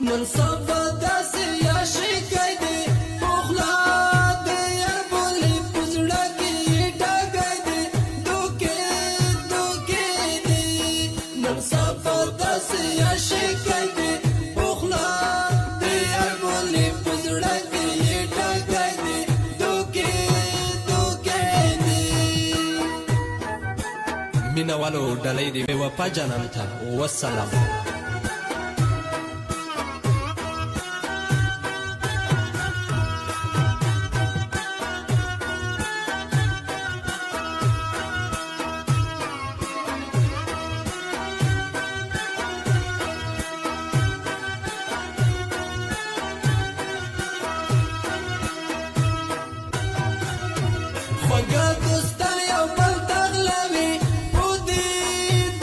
نن سبا داسې عاشقی دی پخلا دی یار بولې په زړه کې ټاکی دی دوکې دوکې دی نن سبا داسې عاشقی دی پخلا دی یار بولې په زړه کې ټاکی دی دوکې دوکې دی مینه والو ډلۍ دی بې وفا جانان ته والسلام خوږه دوستان یو بل تغلوي په دې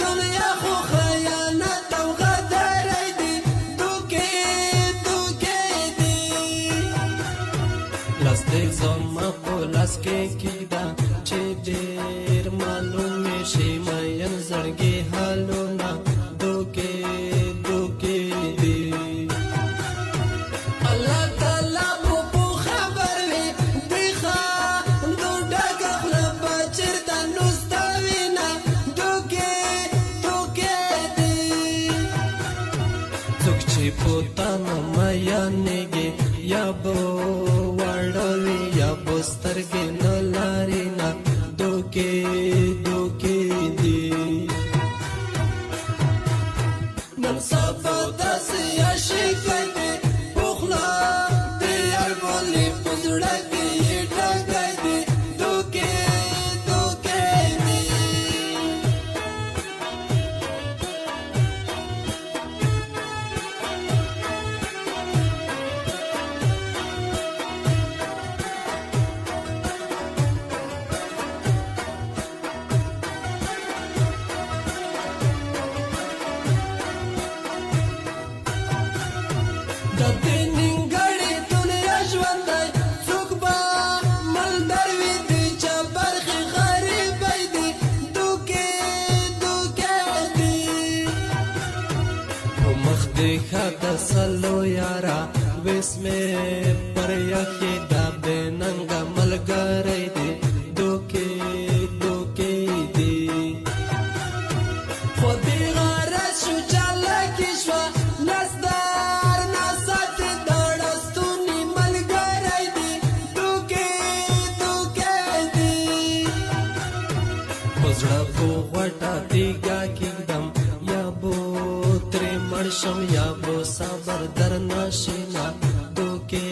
دنیا خو خیانت او غدارۍ دي دوکې دوکې دي لاس دې زما په لاس کې کېږده چې ډېر معلومې شي مین زړګي حالونه دوکې دوکې دي الله تعالی مو په خبر وي دوی خاندو ډکه خوله به چېرته نو ستا وینه دوکې دوکې دي څوک چې په تا نه میانېږي یا به واړه وي یا به سترګې نه لري نه دوکې دوکې دي نن سبا داسې عاشقی دی پخلا دی یار بولې په زړه کې ټاکی دی دوکې دوکې دي د دې نیمګړې دنیا ژوند دی څوک به ملدر وي دی چا برخې غریبۍ دي دوکې دوکې دي په مخ دې ښه د سلو یاره ویس مې پر یخې دا بې ننګه ملګری دی دوکې دوکې دي خو دې غرض شو چالاکي شوه نسدار ناساتې داړه ستوني ملګری دی دوکې دوکې دي په زړه په غوټه تیږه کېږدم یا به ترې مړ شم یا به صبر درنه شي نه دوکې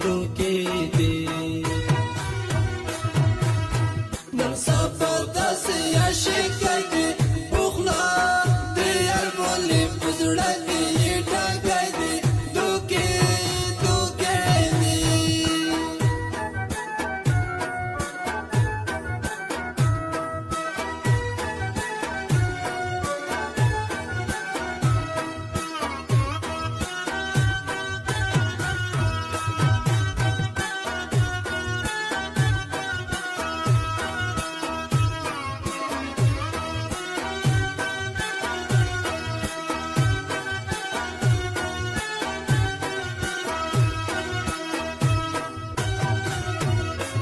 دوکې دي نن سبا داسې عاشقی دی پخلا دی یار بولې په زړه کې ټاکی دی دوکې دوکې دي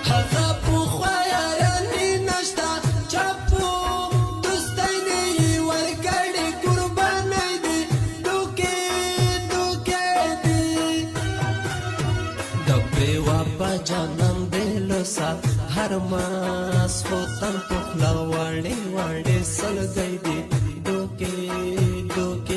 هغه پخوا یارانې نشته چا په دوستۍ دې ورکړې قربانۍ دي دوکې دوکې دي د بې وفا جانان دې لوسه هر ماسخوتن په خوله واړې واړې سلګۍ دي دوکې دوکې